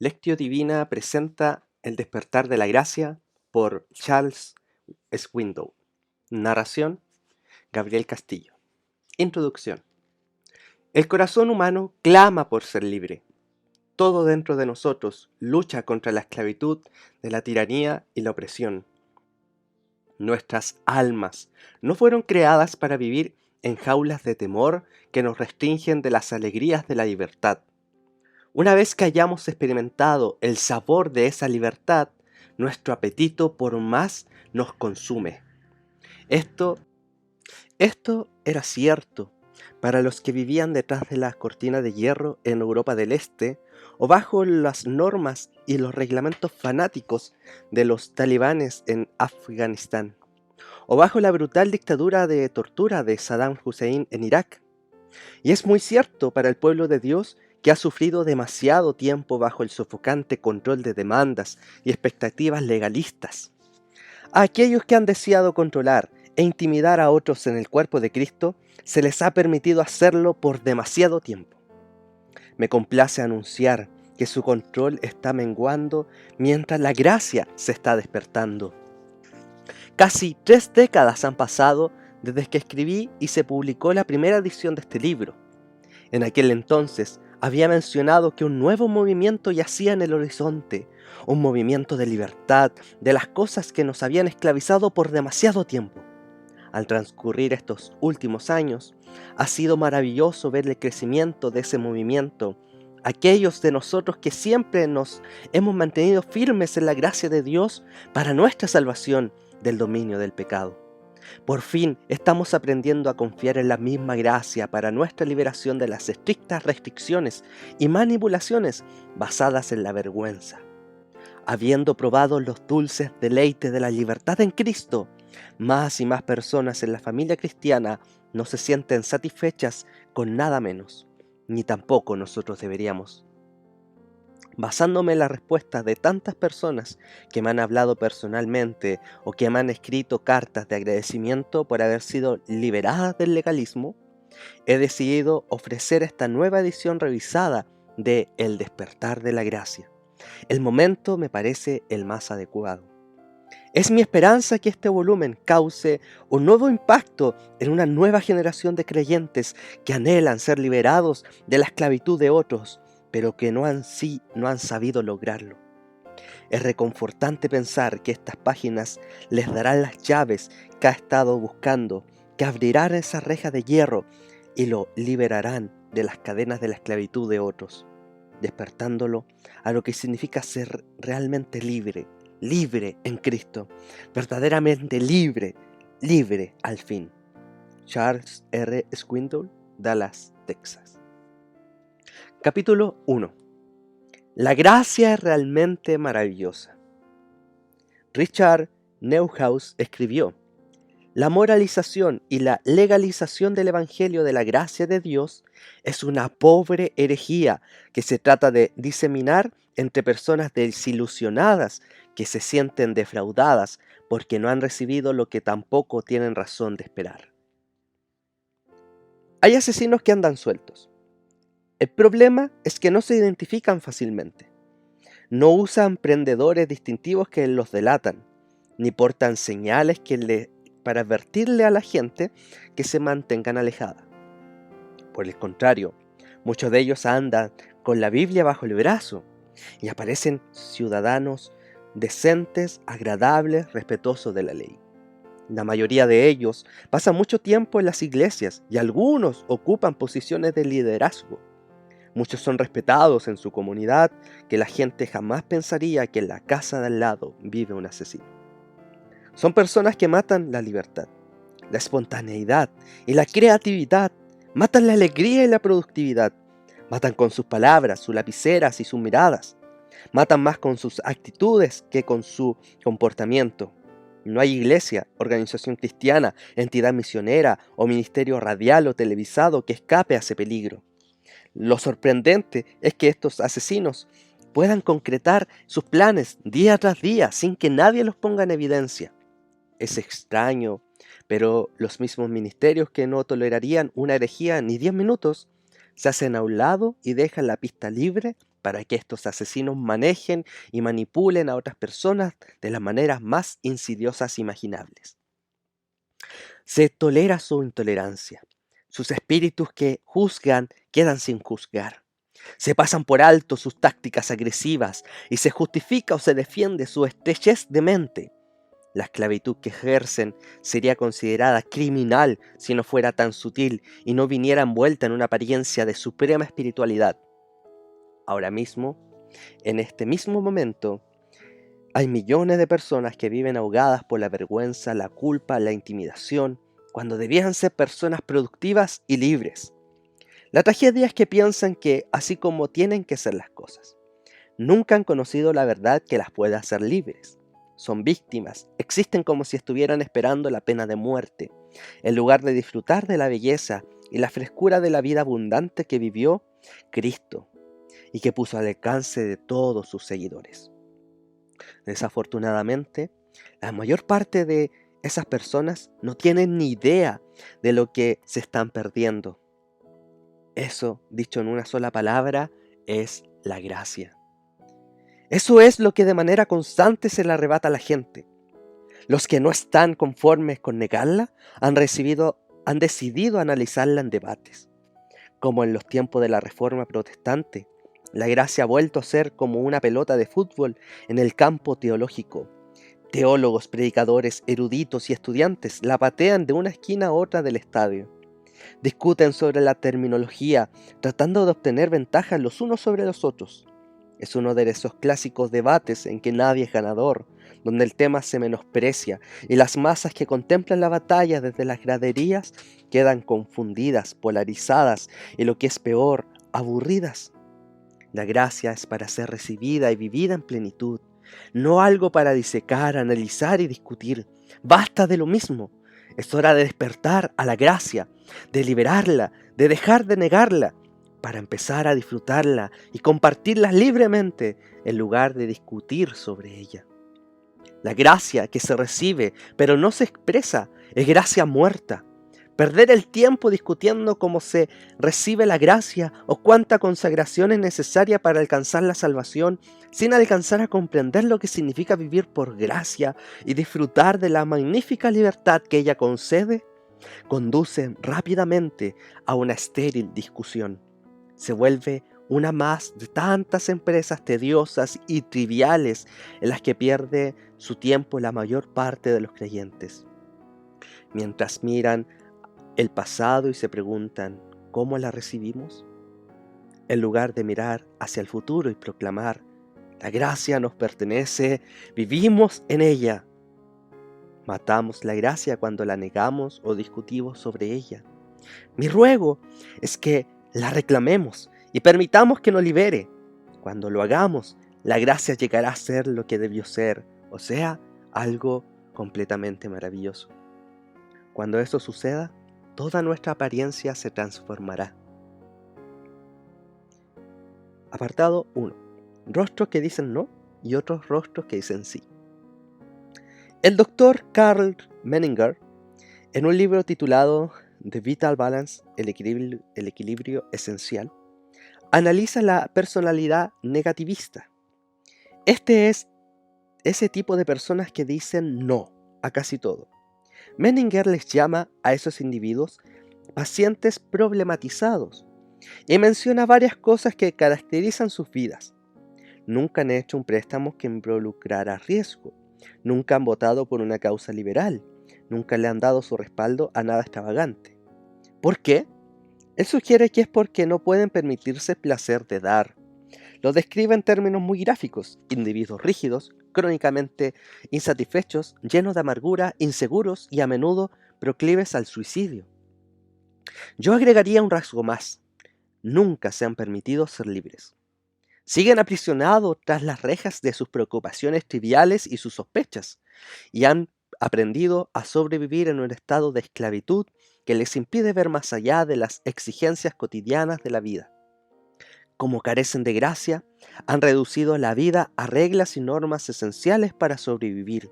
Lectio Divina presenta El despertar de la gracia por Charles Swindoll. Narración Gabriel Castillo. Introducción. El corazón humano clama por ser libre. Todo dentro de nosotros lucha contra la esclavitud de la tiranía y la opresión. Nuestras almas no fueron creadas para vivir en jaulas de temor que nos restringen de las alegrías de la libertad. Una vez que hayamos experimentado el sabor de esa libertad, nuestro apetito por más nos consume. Esto era cierto para los que vivían detrás de la cortina de hierro en Europa del Este o bajo las normas y los reglamentos fanáticos de los talibanes en Afganistán, o bajo la brutal dictadura de tortura de Saddam Hussein en Irak. Y es muy cierto para el pueblo de Dios que ha sufrido demasiado tiempo bajo el sofocante control de demandas y expectativas legalistas. A aquellos que han deseado controlar e intimidar a otros en el cuerpo de Cristo, se les ha permitido hacerlo por demasiado tiempo. Me complace anunciar que su control está menguando mientras la gracia se está despertando. Casi 3 décadas han pasado desde que escribí y se publicó la primera edición de este libro. En aquel entonces había mencionado que un nuevo movimiento yacía en el horizonte, un movimiento de libertad de las cosas que nos habían esclavizado por demasiado tiempo. Al transcurrir estos últimos años, ha sido maravilloso ver el crecimiento de ese movimiento. Aquellos de nosotros que siempre nos hemos mantenido firmes en la gracia de Dios para nuestra salvación del dominio del pecado. Por fin estamos aprendiendo a confiar en la misma gracia para nuestra liberación de las estrictas restricciones y manipulaciones basadas en la vergüenza. Habiendo probado los dulces deleites de la libertad en Cristo, más y más personas en la familia cristiana no se sienten satisfechas con nada menos, ni tampoco nosotros deberíamos. Basándome en las respuestas de tantas personas que me han hablado personalmente o que me han escrito cartas de agradecimiento por haber sido liberadas del legalismo, he decidido ofrecer esta nueva edición revisada de El despertar de la gracia. El momento me parece el más adecuado. Es mi esperanza que este volumen cause un nuevo impacto en una nueva generación de creyentes que anhelan ser liberados de la esclavitud de otros, pero que no han sabido lograrlo. Es reconfortante pensar que estas páginas les darán las llaves que ha estado buscando, que abrirán esa reja de hierro y lo liberarán de las cadenas de la esclavitud de otros, despertándolo a lo que significa ser realmente libre, libre en Cristo, verdaderamente libre, libre al fin. Charles R. Swindoll, Dallas, Texas. Capítulo 1. La gracia es realmente maravillosa. Richard Neuhaus escribió: la moralización y la legalización del Evangelio de la gracia de Dios es una pobre herejía que se trata de diseminar entre personas desilusionadas que se sienten defraudadas porque no han recibido lo que tampoco tienen razón de esperar. Hay asesinos que andan sueltos. El problema es que no se identifican fácilmente. No usan prendedores distintivos que los delatan, ni portan señales para advertirle a la gente que se mantengan alejada. Por el contrario, muchos de ellos andan con la Biblia bajo el brazo y aparecen ciudadanos decentes, agradables, respetuosos de la ley. La mayoría de ellos pasan mucho tiempo en las iglesias y algunos ocupan posiciones de liderazgo. Muchos son respetados en su comunidad, que la gente jamás pensaría que en la casa de al lado vive un asesino. Son personas que matan la libertad, la espontaneidad y la creatividad, matan la alegría y la productividad, matan con sus palabras, sus lapiceras y sus miradas, matan más con sus actitudes que con su comportamiento. No hay iglesia, organización cristiana, entidad misionera o ministerio radial o televisado que escape a ese peligro. Lo sorprendente es que estos asesinos puedan concretar sus planes día tras día sin que nadie los ponga en evidencia. Es extraño, pero los mismos ministerios que no tolerarían una herejía ni 10 minutos se hacen a un lado y dejan la pista libre para que estos asesinos manejen y manipulen a otras personas de las maneras más insidiosas imaginables. Se tolera su intolerancia. Sus espíritus que juzgan quedan sin juzgar. Se pasan por alto sus tácticas agresivas y se justifica o se defiende su estrechez de mente. La esclavitud que ejercen sería considerada criminal si no fuera tan sutil y no viniera envuelta en una apariencia de suprema espiritualidad. Ahora mismo, en este mismo momento, hay millones de personas que viven ahogadas por la vergüenza, la culpa, la intimidación, cuando debían ser personas productivas y libres. La tragedia es que piensan que así como tienen que ser las cosas. Nunca han conocido la verdad que las puede hacer libres. Son víctimas, existen como si estuvieran esperando la pena de muerte, en lugar de disfrutar de la belleza y la frescura de la vida abundante que vivió Cristo y que puso al alcance de todos sus seguidores. Desafortunadamente, la mayor parte de esas personas no tienen ni idea de lo que se están perdiendo. Eso, dicho en una sola palabra, es la gracia. Eso es lo que de manera constante se le arrebata a la gente. Los que no están conformes con negarla han decidido analizarla en debates. Como en los tiempos de la Reforma Protestante, la gracia ha vuelto a ser como una pelota de fútbol en el campo teológico. Teólogos, predicadores, eruditos y estudiantes la patean de una esquina a otra del estadio. Discuten sobre la terminología, tratando de obtener ventajas los unos sobre los otros. Es uno de esos clásicos debates en que nadie es ganador, donde el tema se menosprecia y las masas que contemplan la batalla desde las graderías quedan confundidas, polarizadas y, lo que es peor, aburridas. La gracia es para ser recibida y vivida en plenitud, no algo para disecar, analizar y discutir. Basta de lo mismo. Es hora de despertar a la gracia, de liberarla, de dejar de negarla, para empezar a disfrutarla y compartirla libremente en lugar de discutir sobre ella. La gracia que se recibe pero no se expresa es gracia muerta. Perder el tiempo discutiendo cómo se recibe la gracia o cuánta consagración es necesaria para alcanzar la salvación, sin alcanzar a comprender lo que significa vivir por gracia y disfrutar de la magnífica libertad que ella concede, conduce rápidamente a una estéril discusión. Se vuelve una más de tantas empresas tediosas y triviales en las que pierde su tiempo la mayor parte de los creyentes. Mientras miran el pasado y se preguntan ¿cómo la recibimos? En lugar de mirar hacia el futuro y proclamar la gracia nos pertenece, vivimos en ella. Matamos la gracia cuando la negamos o discutimos sobre ella. Mi ruego es que la reclamemos y permitamos que nos libere. Cuando lo hagamos, la gracia llegará a ser lo que debió ser, o sea, algo completamente maravilloso. Cuando eso suceda, toda nuestra apariencia se transformará. Apartado 1. Rostros que dicen no y otros rostros que dicen sí. El doctor Karl Menninger, en un libro titulado The Vital Balance, el equilibrio esencial, analiza la personalidad negativista. Este es ese tipo de personas que dicen no a casi todo. Menninger les llama a esos individuos pacientes problematizados y menciona varias cosas que caracterizan sus vidas. Nunca han hecho un préstamo que involucrara riesgo. Nunca han votado por una causa liberal. Nunca le han dado su respaldo a nada extravagante. ¿Por qué? Él sugiere que es porque no pueden permitirse el placer de dar. Lo describe en términos muy gráficos: individuos rígidos, crónicamente insatisfechos, llenos de amargura, inseguros y a menudo proclives al suicidio. Yo agregaría un rasgo más: nunca se han permitido ser libres. Siguen aprisionados tras las rejas de sus preocupaciones triviales y sus sospechas, y han aprendido a sobrevivir en un estado de esclavitud que les impide ver más allá de las exigencias cotidianas de la vida. Como carecen de gracia, han reducido la vida a reglas y normas esenciales para sobrevivir.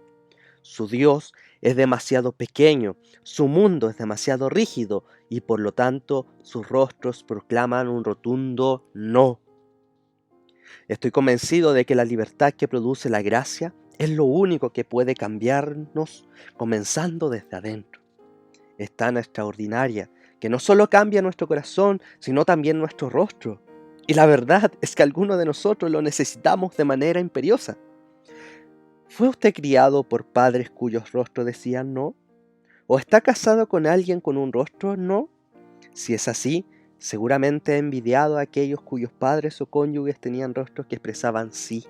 Su Dios es demasiado pequeño, su mundo es demasiado rígido y por lo tanto sus rostros proclaman un rotundo no. Estoy convencido de que la libertad que produce la gracia es lo único que puede cambiarnos comenzando desde adentro. Es tan extraordinaria que no solo cambia nuestro corazón, sino también nuestro rostro. Y la verdad es que algunos de nosotros lo necesitamos de manera imperiosa. ¿Fue usted criado por padres cuyos rostros decían no? ¿O está casado con alguien con un rostro no? Si es así, seguramente ha envidiado a aquellos cuyos padres o cónyuges tenían rostros que expresaban sí.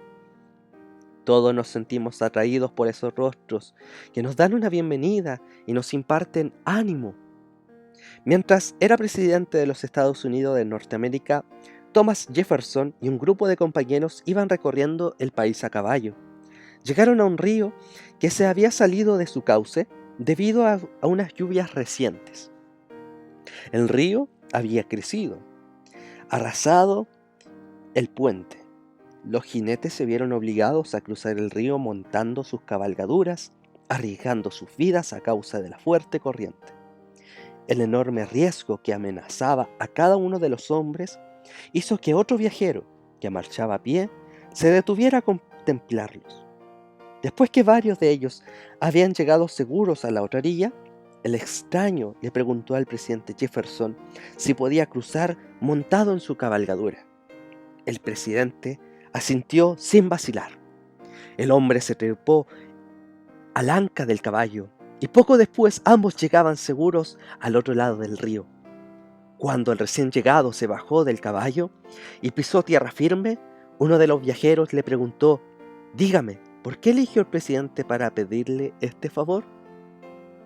Todos nos sentimos atraídos por esos rostros que nos dan una bienvenida y nos imparten ánimo. Mientras era presidente de los Estados Unidos de Norteamérica, Thomas Jefferson y un grupo de compañeros iban recorriendo el país a caballo. Llegaron a un río que se había salido de su cauce debido a unas lluvias recientes. El río había crecido, arrasado el puente. Los jinetes se vieron obligados a cruzar el río montando sus cabalgaduras, arriesgando sus vidas a causa de la fuerte corriente. El enorme riesgo que amenazaba a cada uno de los hombres hizo que otro viajero, que marchaba a pie, se detuviera a contemplarlos. Después que varios de ellos habían llegado seguros a la otra orilla, el extraño le preguntó al presidente Jefferson si podía cruzar montado en su cabalgadura. El presidente asintió sin vacilar. El hombre se trepó al anca del caballo y poco después ambos llegaban seguros al otro lado del río. Cuando el recién llegado se bajó del caballo y pisó tierra firme, uno de los viajeros le preguntó: «Dígame, ¿por qué eligió el presidente para pedirle este favor?».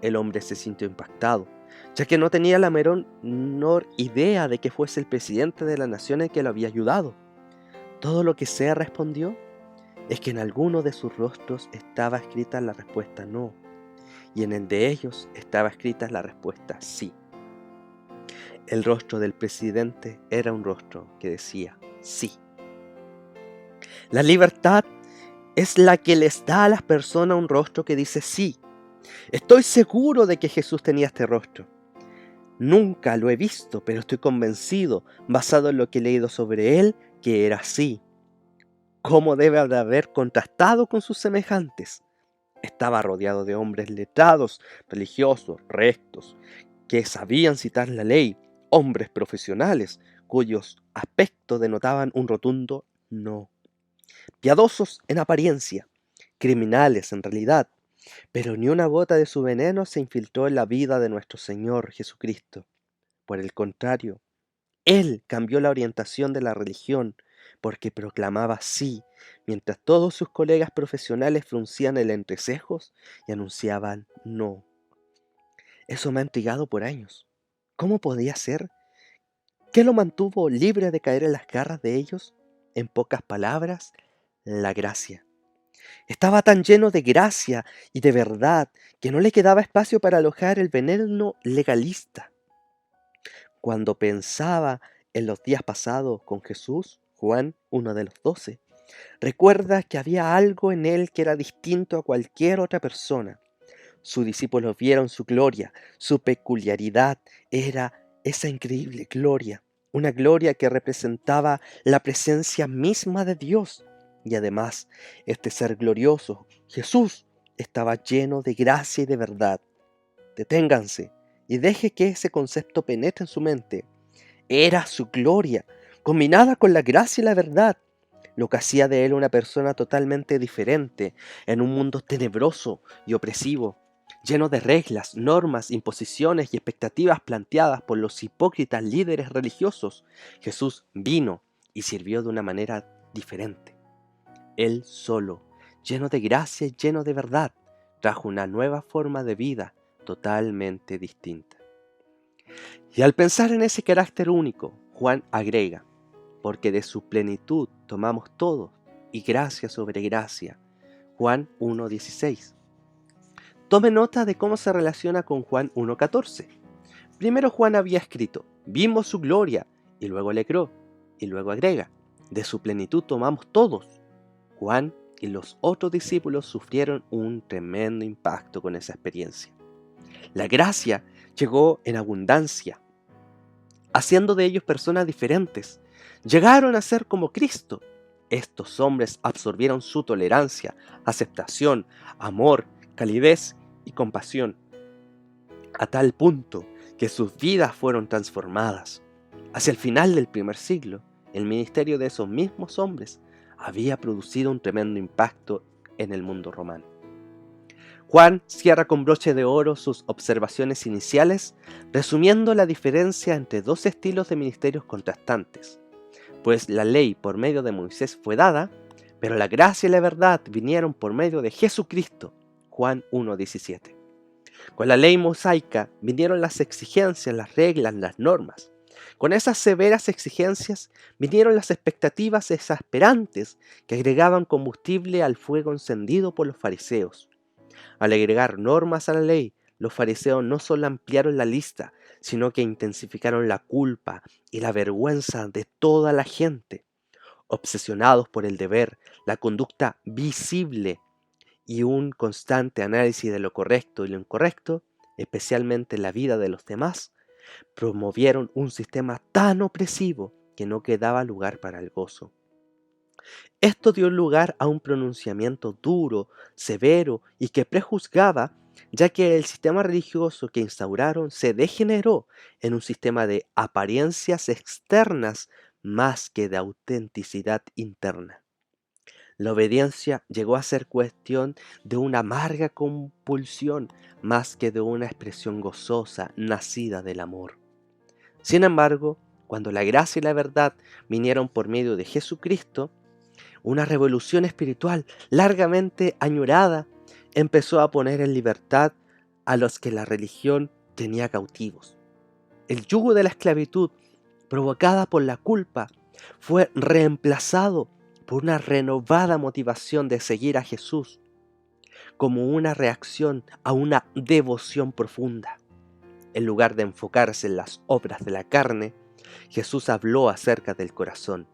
El hombre se sintió impactado, ya que no tenía la menor idea de que fuese el presidente de la nación el que lo había ayudado. Todo lo que se respondió es que en alguno de sus rostros estaba escrita la respuesta no, y en el de ellos estaba escrita la respuesta sí. El rostro del presidente era un rostro que decía sí. La libertad es la que les da a las personas un rostro que dice sí. Estoy seguro de que Jesús tenía este rostro. Nunca lo he visto, pero estoy convencido, basado en lo que he leído sobre él, que era así. ¿Cómo debe de haber contrastado con sus semejantes? Estaba rodeado de hombres letrados, religiosos, rectos, que sabían citar la ley, hombres profesionales, cuyos aspectos denotaban un rotundo no. Piadosos en apariencia, criminales en realidad, pero ni una gota de su veneno se infiltró en la vida de nuestro Señor Jesucristo. Por el contrario, Él cambió la orientación de la religión porque proclamaba sí, mientras todos sus colegas profesionales fruncían el entrecejos y anunciaban no. Eso me ha intrigado por años. ¿Cómo podía ser? ¿Qué lo mantuvo libre de caer en las garras de ellos? En pocas palabras, la gracia. Estaba tan lleno de gracia y de verdad que no le quedaba espacio para alojar el veneno legalista. Cuando pensaba en los días pasados con Jesús, Juan, uno de los 12, recuerda que había algo en él que era distinto a cualquier otra persona. Sus discípulos vieron su gloria, su peculiaridad era esa increíble gloria, una gloria que representaba la presencia misma de Dios. Y además, este ser glorioso, Jesús, estaba lleno de gracia y de verdad. Deténganse y deje que ese concepto penetre en su mente. Era su gloria, combinada con la gracia y la verdad, lo que hacía de él una persona totalmente diferente en un mundo tenebroso y opresivo, lleno de reglas, normas, imposiciones y expectativas planteadas por los hipócritas líderes religiosos. Jesús vino y sirvió de una manera diferente. Él solo, lleno de gracia y lleno de verdad, trajo una nueva forma de vida totalmente distinta. Y al pensar en ese carácter único, Juan agrega: porque de su plenitud tomamos todos, y gracia sobre gracia. Juan 1:16. Tome nota de cómo se relaciona con Juan 1:14. Primero Juan había escrito: vimos su gloria, y luego alegró, y luego agrega: de su plenitud tomamos todos. Juan y los otros discípulos sufrieron un tremendo impacto con esa experiencia. La gracia llegó en abundancia, haciendo de ellos personas diferentes. Llegaron a ser como Cristo. Estos hombres absorbieron su tolerancia, aceptación, amor, calidez y compasión, a tal punto que sus vidas fueron transformadas. Hacia el final del primer siglo, el ministerio de esos mismos hombres había producido un tremendo impacto en el mundo romano. Juan cierra con broche de oro sus observaciones iniciales, resumiendo la diferencia entre dos estilos de ministerios contrastantes, pues la ley por medio de Moisés fue dada, pero la gracia y la verdad vinieron por medio de Jesucristo. Juan 1:17. Con la ley mosaica vinieron las exigencias, las reglas, las normas. Con esas severas exigencias vinieron las expectativas exasperantes que agregaban combustible al fuego encendido por los fariseos. Al agregar normas a la ley, los fariseos no solo ampliaron la lista, sino que intensificaron la culpa y la vergüenza de toda la gente. Obsesionados por el deber, la conducta visible y un constante análisis de lo correcto y lo incorrecto, especialmente en la vida de los demás, promovieron un sistema tan opresivo que no quedaba lugar para el gozo. Esto dio lugar a un pronunciamiento duro, severo y que prejuzgaba, ya que el sistema religioso que instauraron se degeneró en un sistema de apariencias externas más que de autenticidad interna. La obediencia llegó a ser cuestión de una amarga compulsión más que de una expresión gozosa nacida del amor. Sin embargo, cuando la gracia y la verdad vinieron por medio de Jesucristo, una revolución espiritual largamente añorada empezó a poner en libertad a los que la religión tenía cautivos. El yugo de la esclavitud provocada por la culpa fue reemplazado por una renovada motivación de seguir a Jesús como una reacción a una devoción profunda. En lugar de enfocarse en las obras de la carne, Jesús habló acerca del corazón.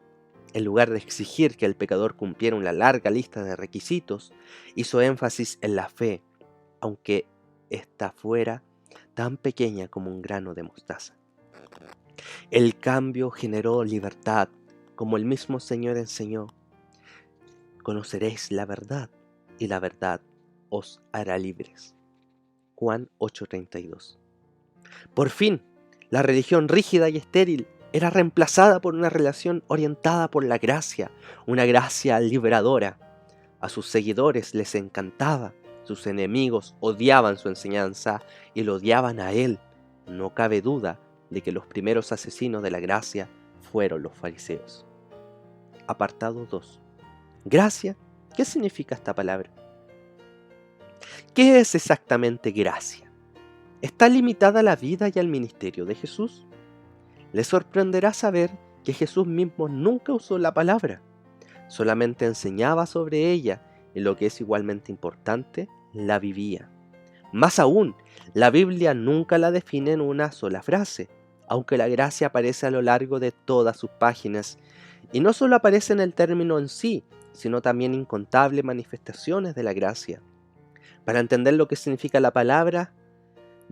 En lugar de exigir que el pecador cumpliera una larga lista de requisitos, hizo énfasis en la fe, aunque ésta fuera tan pequeña como un grano de mostaza. El cambio generó libertad, como el mismo Señor enseñó. Conoceréis la verdad, y la verdad os hará libres. Juan 8:32. Por fin, la religión rígida y estéril era reemplazada por una relación orientada por la gracia, una gracia liberadora. A sus seguidores les encantaba, sus enemigos odiaban su enseñanza y lo odiaban a él. No cabe duda de que los primeros asesinos de la gracia fueron los fariseos. Apartado 2. Gracia. ¿Qué significa esta palabra? ¿Qué es exactamente gracia? ¿Está limitada a la vida y al ministerio de Jesús? Les sorprenderá saber que Jesús mismo nunca usó la palabra, solamente enseñaba sobre ella y lo que es igualmente importante, la vivía. Más aún, la Biblia nunca la define en una sola frase, aunque la gracia aparece a lo largo de todas sus páginas, y no solo aparece en el término en sí, sino también incontables manifestaciones de la gracia. Para entender lo que significa la palabra,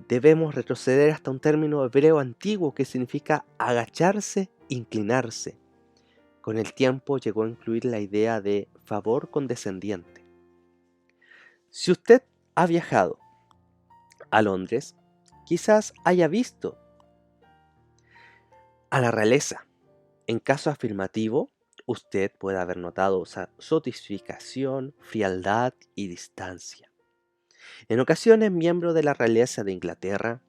debemos retroceder hasta un término hebreo antiguo que significa agacharse, inclinarse. Con el tiempo llegó a incluir la idea de favor condescendiente. Si usted ha viajado a Londres, quizás haya visto a la realeza. En caso afirmativo, usted puede haber notado sofisticación, frialdad y distancia. En ocasiones, miembros de la realeza de Inglaterra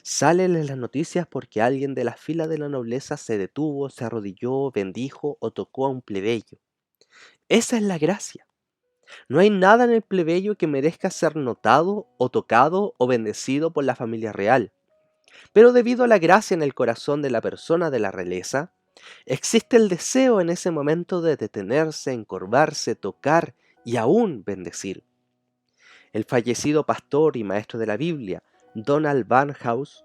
salen en las noticias porque alguien de la fila de la nobleza se detuvo, se arrodilló, bendijo o tocó a un plebeyo. Esa es la gracia. No hay nada en el plebeyo que merezca ser notado o tocado o bendecido por la familia real. Pero debido a la gracia en el corazón de la persona de la realeza, existe el deseo en ese momento de detenerse, encorvarse, tocar y aún bendecir. El fallecido pastor y maestro de la Biblia, Donald Barnhouse,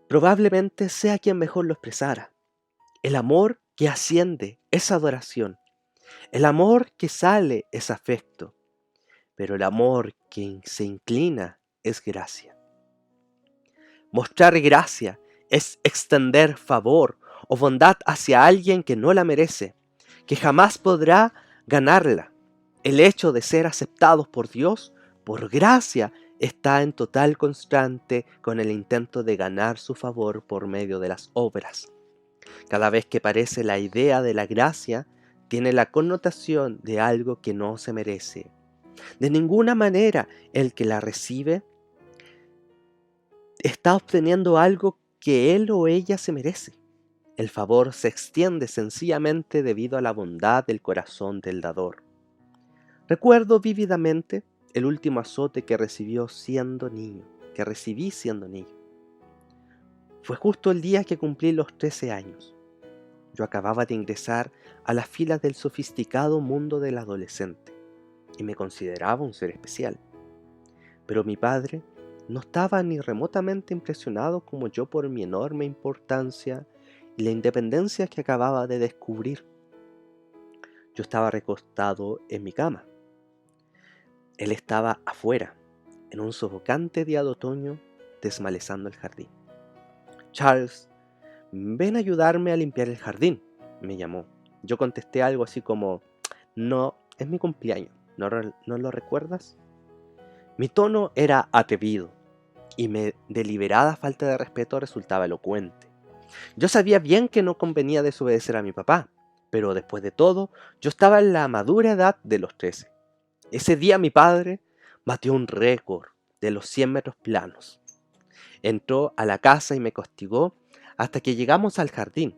probablemente sea quien mejor lo expresara. El amor que asciende es adoración. El amor que sale es afecto. Pero el amor que se inclina es gracia. Mostrar gracia es extender favor o bondad hacia alguien que no la merece, que jamás podrá ganarla. El hecho de ser aceptados por Dios, por gracia, está en total constante con el intento de ganar su favor por medio de las obras. Cada vez que aparece la idea de la gracia, tiene la connotación de algo que no se merece. De ninguna manera el que la recibe está obteniendo algo que él o ella se merece. El favor se extiende sencillamente debido a la bondad del corazón del dador. Recuerdo vívidamente el último azote que recibí siendo niño. Fue justo el día que cumplí los 13 años. Yo acababa de ingresar a las filas del sofisticado mundo del adolescente y me consideraba un ser especial. Pero mi padre no estaba ni remotamente impresionado como yo por mi enorme importancia y la independencia que acababa de descubrir. Yo estaba recostado en mi cama. Él estaba afuera, en un sofocante día de otoño, desmalezando el jardín. «Charles, ven a ayudarme a limpiar el jardín», me llamó. Yo contesté algo así como: «No, es mi cumpleaños, ¿no lo recuerdas?». Mi tono era atrevido y mi deliberada falta de respeto resultaba elocuente. Yo sabía bien que no convenía desobedecer a mi papá, pero después de todo, yo estaba en la madura edad de los 13. Ese día mi padre batió un récord de los 100 metros planos. Entró a la casa y me castigó hasta que llegamos al jardín.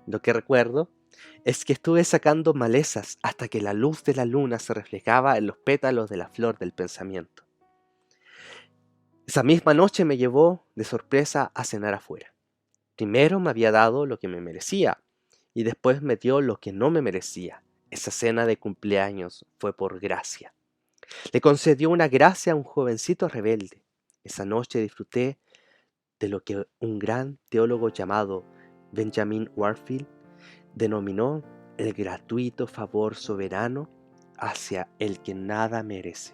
Lo que recuerdo es que estuve sacando malezas hasta que la luz de la luna se reflejaba en los pétalos de la flor del pensamiento. Esa misma noche me llevó de sorpresa a cenar afuera. Primero me había dado lo que me merecía y después me dio lo que no me merecía. Esa cena de cumpleaños fue por gracia. Le concedió una gracia a un jovencito rebelde. Esa noche disfruté de lo que un gran teólogo llamado Benjamin Warfield denominó el gratuito favor soberano hacia el que nada merece.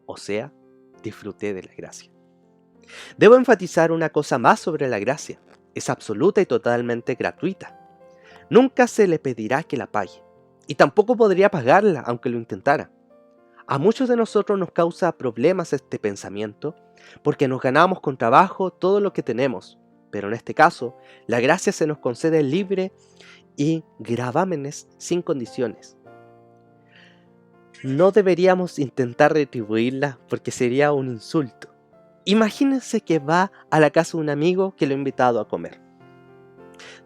O sea, disfruté de la gracia. Debo enfatizar una cosa más sobre la gracia. Es absoluta y totalmente gratuita. Nunca se le pedirá que la pague, y tampoco podría pagarla aunque lo intentara. A muchos de nosotros nos causa problemas este pensamiento porque nos ganamos con trabajo todo lo que tenemos, pero en este caso, la gracia se nos concede libre y gravámenes sin condiciones. No deberíamos intentar retribuirla porque sería un insulto. Imagínense que va a la casa de un amigo que lo ha invitado a comer.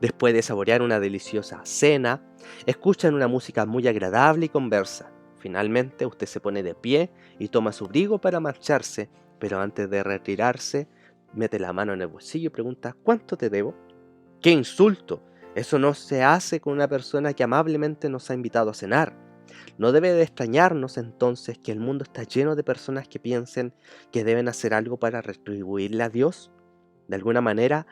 Después de saborear una deliciosa cena, escuchan una música muy agradable y conversa. Finalmente usted se pone de pie y toma su abrigo para marcharse, pero antes de retirarse, mete la mano en el bolsillo y pregunta: «¿Cuánto te debo?». ¡Qué insulto! Eso no se hace con una persona que amablemente nos ha invitado a cenar. No debe de extrañarnos entonces que el mundo está lleno de personas que piensen que deben hacer algo para retribuirle a Dios. De alguna manera,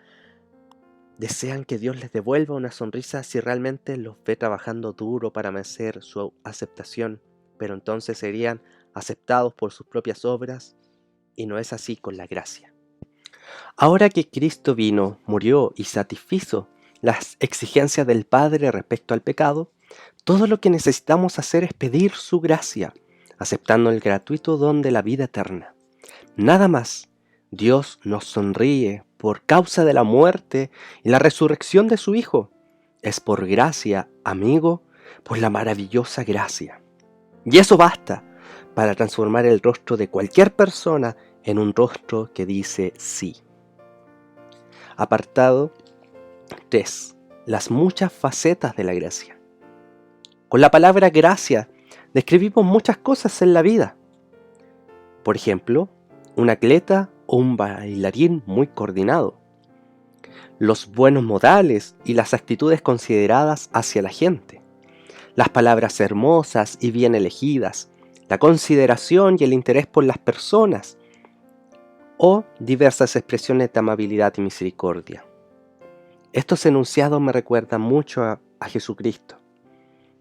desean que Dios les devuelva una sonrisa si realmente los ve trabajando duro para merecer su aceptación, pero entonces serían aceptados por sus propias obras, y no es así con la gracia. Ahora que Cristo vino, murió y satisfizo las exigencias del Padre respecto al pecado, todo lo que necesitamos hacer es pedir su gracia, aceptando el gratuito don de la vida eterna. Nada más. Dios nos sonríe por causa de la muerte y la resurrección de su Hijo. Es por gracia, amigo, por la maravillosa gracia. Y eso basta para transformar el rostro de cualquier persona en un rostro que dice sí. Apartado 3. Las muchas facetas de la gracia. Con la palabra gracia describimos muchas cosas en la vida. Por ejemplo, un atleta o un bailarín muy coordinado. Los buenos modales y las actitudes consideradas hacia la gente. Las palabras hermosas y bien elegidas. La consideración y el interés por las personas. O diversas expresiones de amabilidad y misericordia. Estos enunciados me recuerdan mucho a Jesucristo.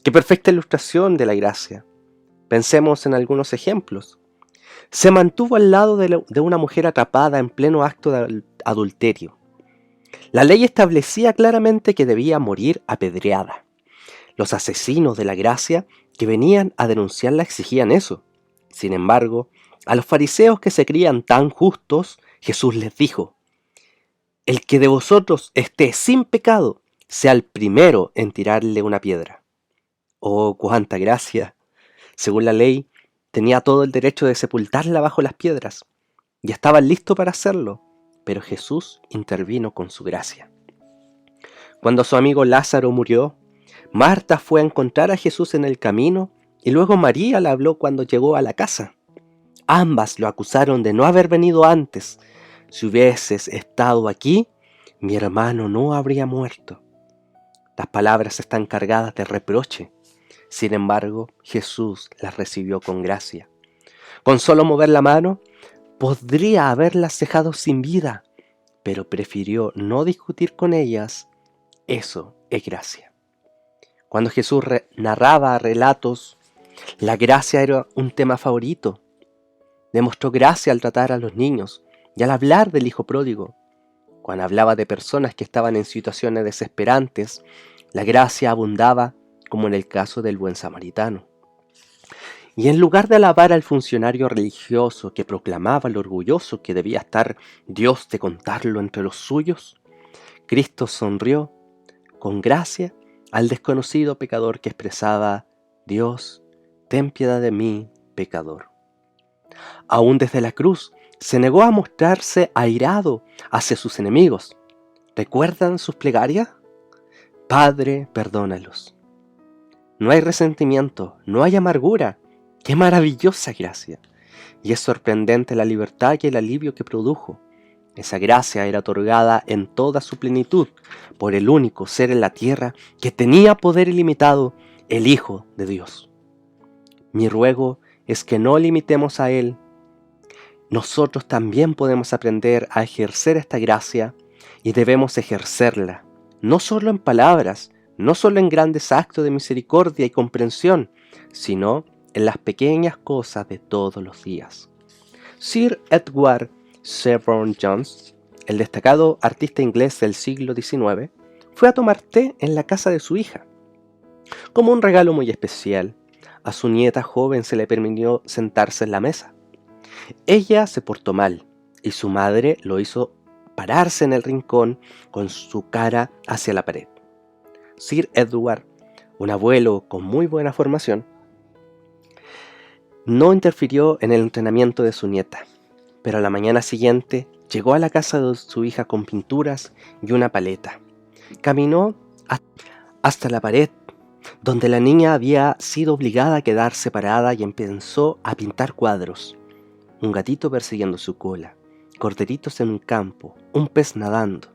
¡Qué perfecta ilustración de la gracia! Pensemos en algunos ejemplos. Se mantuvo al lado de una mujer atrapada en pleno acto de adulterio. La ley establecía claramente que debía morir apedreada. Los asesinos de la gracia que venían a denunciarla exigían eso. Sin embargo, a los fariseos que se creían tan justos, Jesús les dijo: el que de vosotros esté sin pecado, sea el primero en tirarle una piedra. Oh, cuánta gracia. Según la ley, tenía todo el derecho de sepultarla bajo las piedras, y estaban listos para hacerlo, pero Jesús intervino con su gracia. Cuando su amigo Lázaro murió, Marta fue a encontrar a Jesús en el camino, y luego María le habló cuando llegó a la casa. Ambas lo acusaron de no haber venido antes. Si hubieses estado aquí, mi hermano no habría muerto. Las palabras están cargadas de reproche. Sin embargo, Jesús las recibió con gracia. Con solo mover la mano, podría haberlas dejado sin vida, pero prefirió no discutir con ellas. Eso es gracia. Cuando Jesús narraba relatos, la gracia era un tema favorito. Demostró gracia al tratar a los niños y al hablar del hijo pródigo. Cuando hablaba de personas que estaban en situaciones desesperantes, la gracia abundaba, como en el caso del buen samaritano. Y en lugar de alabar al funcionario religioso que proclamaba lo orgulloso que debía estar Dios de contarlo entre los suyos, Cristo sonrió con gracia al desconocido pecador que expresaba: Dios, ten piedad de mí, pecador. Aún desde la cruz, se negó a mostrarse airado hacia sus enemigos. ¿Recuerdan sus plegarias? Padre, perdónalos. No hay resentimiento, no hay amargura. ¡Qué maravillosa gracia! Y es sorprendente la libertad y el alivio que produjo. Esa gracia era otorgada en toda su plenitud por el único ser en la tierra que tenía poder ilimitado, el Hijo de Dios. Mi ruego es que no limitemos a Él. Nosotros también podemos aprender a ejercer esta gracia y debemos ejercerla, no solo en palabras, no solo en grandes actos de misericordia y comprensión, sino en las pequeñas cosas de todos los días. Sir Edward Sebron-Jones, el destacado artista inglés del siglo XIX, fue a tomar té en la casa de su hija. Como un regalo muy especial, a su nieta joven se le permitió sentarse en la mesa. Ella se portó mal y su madre lo hizo pararse en el rincón con su cara hacia la pared. Sir Edward, un abuelo con muy buena formación, no interfirió en el entrenamiento de su nieta, pero a la mañana siguiente llegó a la casa de su hija con pinturas y una paleta. Caminó hasta la pared donde la niña había sido obligada a quedarse parada y empezó a pintar cuadros. Un gatito persiguiendo su cola, corderitos en un campo, un pez nadando.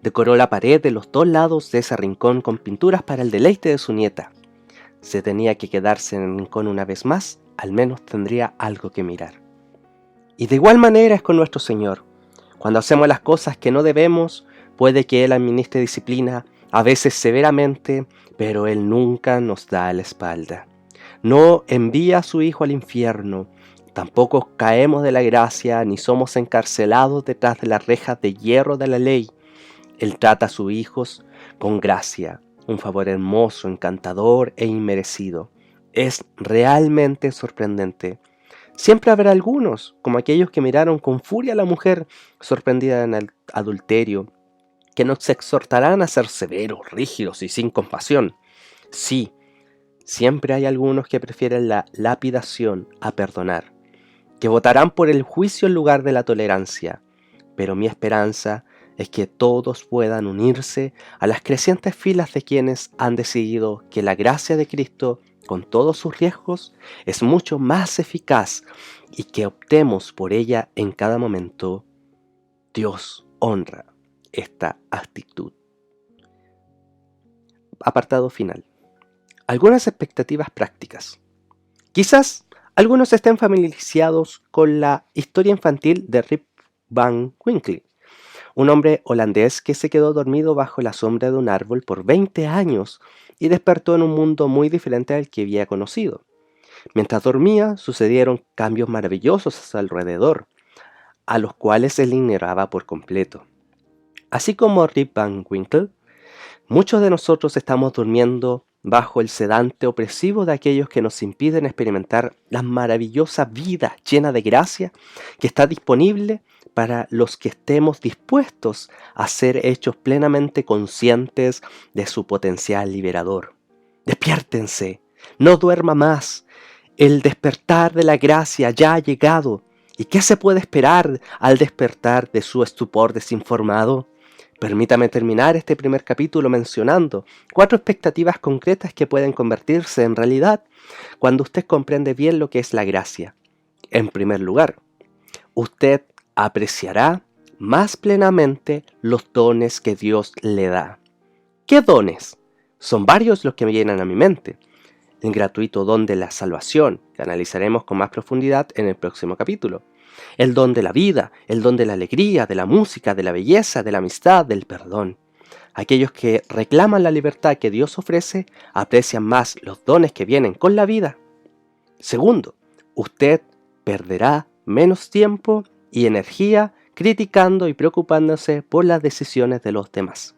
Decoró la pared de los dos lados de ese rincón con pinturas para el deleite de su nieta. Si tenía que quedarse en el rincón una vez más, al menos tendría algo que mirar. Y de igual manera es con nuestro Señor. Cuando hacemos las cosas que no debemos, puede que Él administre disciplina, a veces severamente, pero Él nunca nos da la espalda. No envía a su Hijo al infierno, tampoco caemos de la gracia ni somos encarcelados detrás de las rejas de hierro de la ley. Él trata a sus hijos con gracia, un favor hermoso, encantador e inmerecido. Es realmente sorprendente. Siempre habrá algunos, como aquellos que miraron con furia a la mujer sorprendida en el adulterio, que nos exhortarán a ser severos, rígidos y sin compasión. Sí, siempre hay algunos que prefieren la lapidación a perdonar, que votarán por el juicio en lugar de la tolerancia, pero mi esperanza es que todos puedan unirse a las crecientes filas de quienes han decidido que la gracia de Cristo, con todos sus riesgos, es mucho más eficaz y que optemos por ella en cada momento. Dios honra esta actitud. Apartado final. Algunas expectativas prácticas. Quizás algunos estén familiarizados con la historia infantil de Rip Van Winkle, un hombre holandés que se quedó dormido bajo la sombra de un árbol por 20 años y despertó en un mundo muy diferente al que había conocido. Mientras dormía, sucedieron cambios maravillosos a su alrededor, a los cuales él ignoraba por completo. Así como Rip Van Winkle, muchos de nosotros estamos durmiendo bajo el sedante opresivo de aquellos que nos impiden experimentar la maravillosa vida llena de gracia que está disponible para los que estemos dispuestos a ser hechos plenamente conscientes de su potencial liberador. Despiértense, no duerma más. El despertar de la gracia ya ha llegado. ¿Y qué se puede esperar al despertar de su estupor desinformado? Permítame terminar este primer capítulo mencionando 4 expectativas concretas que pueden convertirse en realidad cuando usted comprende bien lo que es la gracia. En primer lugar, usted apreciará más plenamente los dones que Dios le da. ¿Qué dones? Son varios los que me llenan a mi mente. El gratuito don de la salvación, que analizaremos con más profundidad en el próximo capítulo. El don de la vida, el don de la alegría, de la música, de la belleza, de la amistad, del perdón. Aquellos que reclaman la libertad que Dios ofrece aprecian más los dones que vienen con la vida. Segundo, usted perderá menos tiempo y energía criticando y preocupándose por las decisiones de los demás.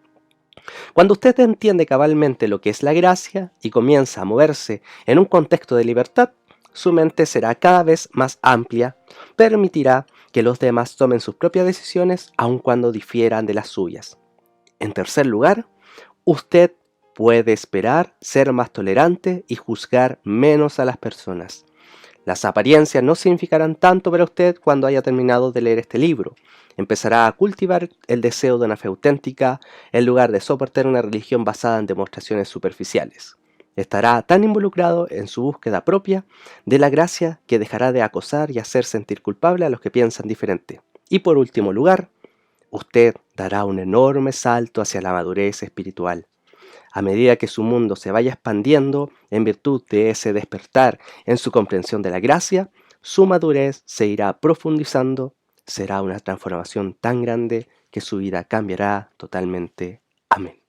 Cuando usted entiende cabalmente lo que es la gracia y comienza a moverse en un contexto de libertad, su mente será cada vez más amplia, permitirá que los demás tomen sus propias decisiones aun cuando difieran de las suyas. En tercer lugar, usted puede esperar ser más tolerante y juzgar menos a las personas. Las apariencias no significarán tanto para usted cuando haya terminado de leer este libro. Empezará a cultivar el deseo de una fe auténtica en lugar de soportar una religión basada en demostraciones superficiales. Estará tan involucrado en su búsqueda propia de la gracia que dejará de acosar y hacer sentir culpable a los que piensan diferente. Y por último lugar, usted dará un enorme salto hacia la madurez espiritual. A medida que su mundo se vaya expandiendo en virtud de ese despertar en su comprensión de la gracia, su madurez se irá profundizando, será una transformación tan grande que su vida cambiará totalmente. Amén.